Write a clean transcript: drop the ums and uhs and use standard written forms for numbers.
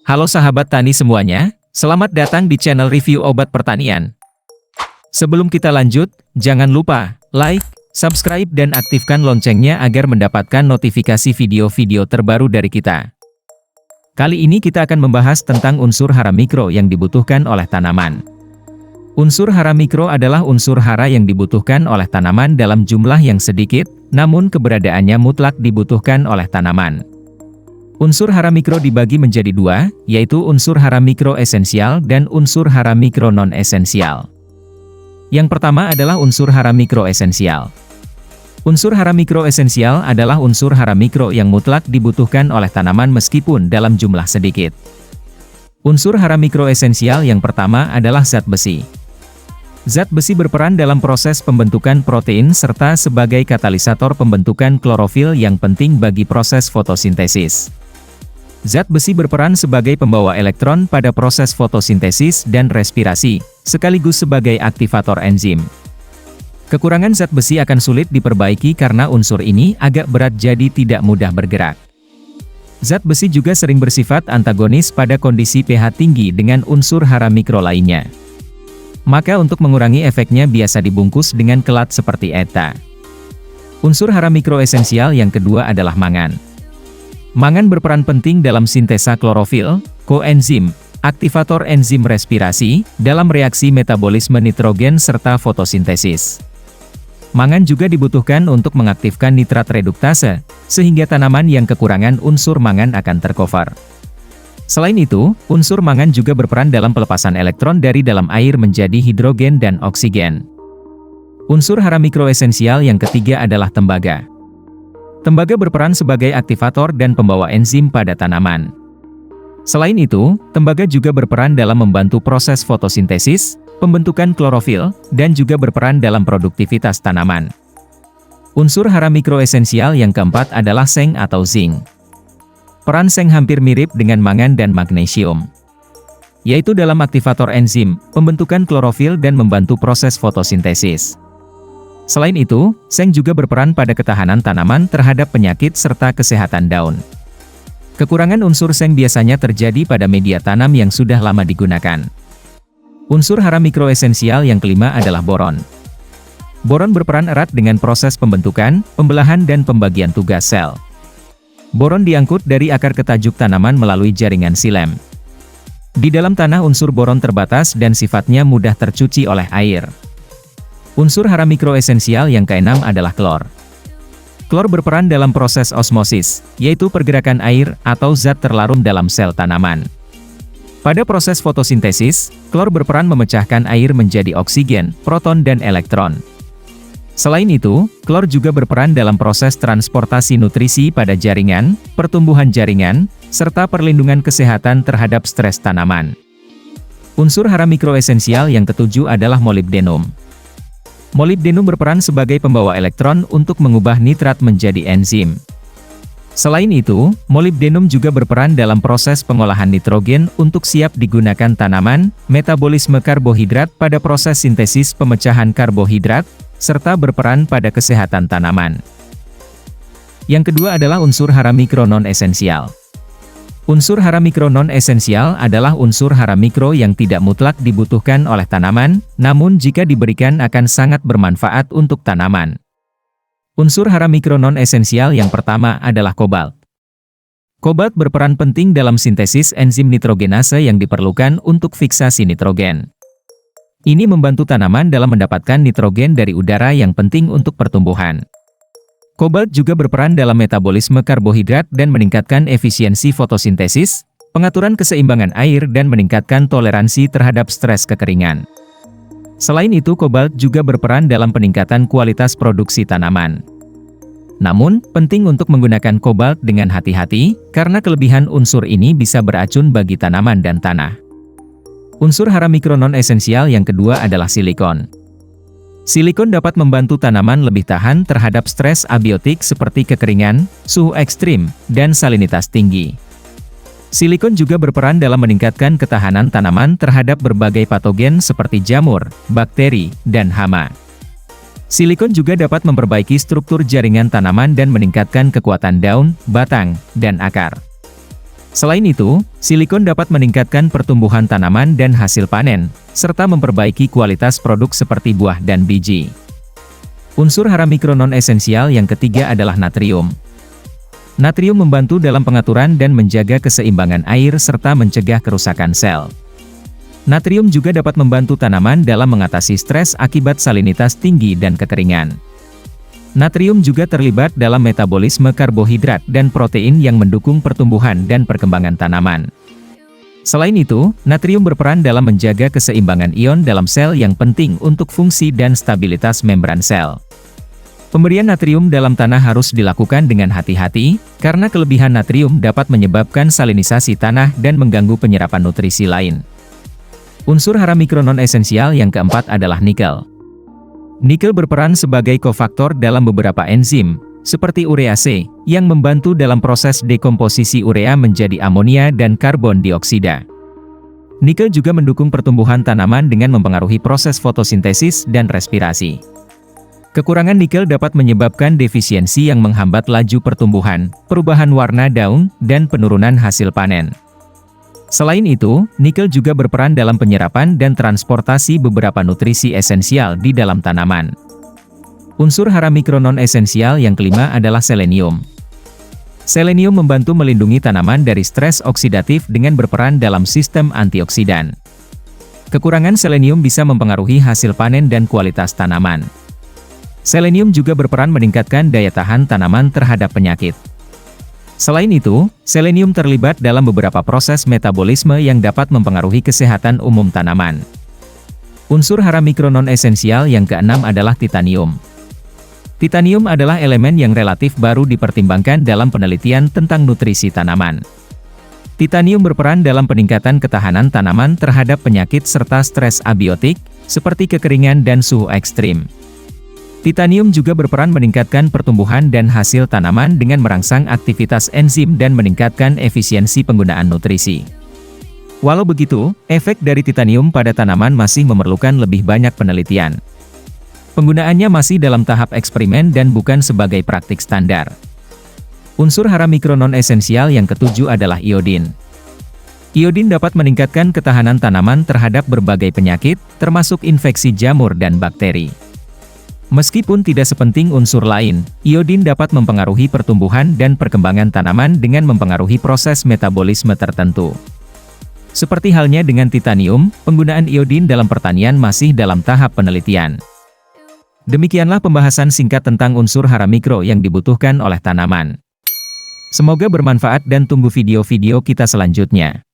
Halo sahabat tani semuanya, selamat datang di channel review obat pertanian. Sebelum kita lanjut, jangan lupa like, subscribe dan aktifkan loncengnya agar mendapatkan notifikasi video-video terbaru dari kita. Kali ini kita akan membahas tentang unsur hara mikro yang dibutuhkan oleh tanaman. Unsur hara mikro adalah unsur hara yang dibutuhkan oleh tanaman dalam jumlah yang sedikit, namun keberadaannya mutlak dibutuhkan oleh tanaman. Unsur hara mikro dibagi menjadi dua, yaitu unsur hara mikro esensial dan unsur hara mikro non-esensial. Yang pertama adalah unsur hara mikro esensial. Unsur hara mikro esensial adalah unsur hara mikro yang mutlak dibutuhkan oleh tanaman meskipun dalam jumlah sedikit. Unsur hara mikro esensial yang pertama adalah zat besi. Zat besi berperan dalam proses pembentukan protein serta sebagai katalisator pembentukan klorofil yang penting bagi proses fotosintesis. Zat besi berperan sebagai pembawa elektron pada proses fotosintesis dan respirasi, sekaligus sebagai aktivator enzim. Kekurangan zat besi akan sulit diperbaiki karena unsur ini agak berat jadi tidak mudah bergerak. Zat besi juga sering bersifat antagonis pada kondisi pH tinggi dengan unsur hara mikro lainnya. Maka untuk mengurangi efeknya biasa dibungkus dengan kelat seperti ETA. Unsur hara mikro esensial yang kedua adalah mangan. Mangan berperan penting dalam sintesa klorofil, koenzim, aktivator enzim respirasi, dalam reaksi metabolisme nitrogen serta fotosintesis. Mangan juga dibutuhkan untuk mengaktifkan nitrat reduktase, sehingga tanaman yang kekurangan unsur mangan akan tercover. Selain itu, unsur mangan juga berperan dalam pelepasan elektron dari dalam air menjadi hidrogen dan oksigen. Unsur hara mikro esensial yang ketiga adalah tembaga. Tembaga berperan sebagai aktivator dan pembawa enzim pada tanaman. Selain itu, tembaga juga berperan dalam membantu proses fotosintesis, pembentukan klorofil, dan juga berperan dalam produktivitas tanaman. Unsur hara mikro esensial yang keempat adalah seng atau zinc. Peran seng hampir mirip dengan mangan dan magnesium, yaitu dalam aktivator enzim, pembentukan klorofil dan membantu proses fotosintesis. Selain itu, seng juga berperan pada ketahanan tanaman terhadap penyakit serta kesehatan daun. Kekurangan unsur seng biasanya terjadi pada media tanam yang sudah lama digunakan. Unsur hara mikro esensial yang kelima adalah boron. Boron berperan erat dengan proses pembentukan, pembelahan dan pembagian tugas sel. Boron diangkut dari akar ke tajuk tanaman melalui jaringan silem. Di dalam tanah unsur boron terbatas dan sifatnya mudah tercuci oleh air. Unsur hara mikro esensial yang keenam adalah klor. Klor berperan dalam proses osmosis, yaitu pergerakan air atau zat terlarung dalam sel tanaman. Pada proses fotosintesis, klor berperan memecahkan air menjadi oksigen, proton dan elektron. Selain itu, klor juga berperan dalam proses transportasi nutrisi pada jaringan, pertumbuhan jaringan, serta perlindungan kesehatan terhadap stres tanaman. Unsur hara mikro esensial yang ketujuh adalah molibdenum. Molibdenum berperan sebagai pembawa elektron untuk mengubah nitrat menjadi enzim. Selain itu, molibdenum juga berperan dalam proses pengolahan nitrogen untuk siap digunakan tanaman, metabolisme karbohidrat pada proses sintesis pemecahan karbohidrat, serta berperan pada kesehatan tanaman. Yang kedua adalah unsur hara mikro non-esensial. Unsur hara mikro non-esensial adalah unsur hara mikro yang tidak mutlak dibutuhkan oleh tanaman, namun jika diberikan akan sangat bermanfaat untuk tanaman. Unsur hara mikro non-esensial yang pertama adalah kobalt. Kobalt berperan penting dalam sintesis enzim nitrogenase yang diperlukan untuk fiksasi nitrogen. Ini membantu tanaman dalam mendapatkan nitrogen dari udara yang penting untuk pertumbuhan. Kobalt juga berperan dalam metabolisme karbohidrat dan meningkatkan efisiensi fotosintesis, pengaturan keseimbangan air dan meningkatkan toleransi terhadap stres kekeringan. Selain itu, kobalt juga berperan dalam peningkatan kualitas produksi tanaman. Namun, penting untuk menggunakan kobalt dengan hati-hati, karena kelebihan unsur ini bisa beracun bagi tanaman dan tanah. Unsur hara mikro non-esensial yang kedua adalah silikon. Silikon dapat membantu tanaman lebih tahan terhadap stres abiotik seperti kekeringan, suhu ekstrim, dan salinitas tinggi. Silikon juga berperan dalam meningkatkan ketahanan tanaman terhadap berbagai patogen seperti jamur, bakteri, dan hama. Silikon juga dapat memperbaiki struktur jaringan tanaman dan meningkatkan kekuatan daun, batang, dan akar. Selain itu, silikon dapat meningkatkan pertumbuhan tanaman dan hasil panen, serta memperbaiki kualitas produk seperti buah dan biji. Unsur hara mikro non-esensial yang ketiga adalah natrium. Natrium membantu dalam pengaturan dan menjaga keseimbangan air serta mencegah kerusakan sel. Natrium juga dapat membantu tanaman dalam mengatasi stres akibat salinitas tinggi dan kekeringan. Natrium juga terlibat dalam metabolisme karbohidrat dan protein yang mendukung pertumbuhan dan perkembangan tanaman. Selain itu, natrium berperan dalam menjaga keseimbangan ion dalam sel yang penting untuk fungsi dan stabilitas membran sel. Pemberian natrium dalam tanah harus dilakukan dengan hati-hati, karena kelebihan natrium dapat menyebabkan salinisasi tanah dan mengganggu penyerapan nutrisi lain. Unsur hara mikro non-esensial yang keempat adalah nikel. Nikel berperan sebagai kofaktor dalam beberapa enzim, seperti urease, yang membantu dalam proses dekomposisi urea menjadi amonia dan karbon dioksida. Nikel juga mendukung pertumbuhan tanaman dengan mempengaruhi proses fotosintesis dan respirasi. Kekurangan nikel dapat menyebabkan defisiensi yang menghambat laju pertumbuhan, perubahan warna daun, dan penurunan hasil panen. Selain itu, nikel juga berperan dalam penyerapan dan transportasi beberapa nutrisi esensial di dalam tanaman. Unsur hara mikro non-esensial yang kelima adalah selenium. Selenium membantu melindungi tanaman dari stres oksidatif dengan berperan dalam sistem antioksidan. Kekurangan selenium bisa mempengaruhi hasil panen dan kualitas tanaman. Selenium juga berperan meningkatkan daya tahan tanaman terhadap penyakit. Selain itu, selenium terlibat dalam beberapa proses metabolisme yang dapat mempengaruhi kesehatan umum tanaman. Unsur hara mikro non-esensial yang keenam adalah titanium. Titanium adalah elemen yang relatif baru dipertimbangkan dalam penelitian tentang nutrisi tanaman. Titanium berperan dalam peningkatan ketahanan tanaman terhadap penyakit serta stres abiotik, seperti kekeringan dan suhu ekstrim. Titanium juga berperan meningkatkan pertumbuhan dan hasil tanaman dengan merangsang aktivitas enzim dan meningkatkan efisiensi penggunaan nutrisi. Walau begitu, efek dari titanium pada tanaman masih memerlukan lebih banyak penelitian. Penggunaannya masih dalam tahap eksperimen dan bukan sebagai praktik standar. Unsur hara mikro non-esensial yang ketujuh adalah iodin. Iodin dapat meningkatkan ketahanan tanaman terhadap berbagai penyakit, termasuk infeksi jamur dan bakteri. Meskipun tidak sepenting unsur lain, iodin dapat mempengaruhi pertumbuhan dan perkembangan tanaman dengan mempengaruhi proses metabolisme tertentu. Seperti halnya dengan titanium, penggunaan iodin dalam pertanian masih dalam tahap penelitian. Demikianlah pembahasan singkat tentang unsur hara mikro yang dibutuhkan oleh tanaman. Semoga bermanfaat dan tunggu video-video kita selanjutnya.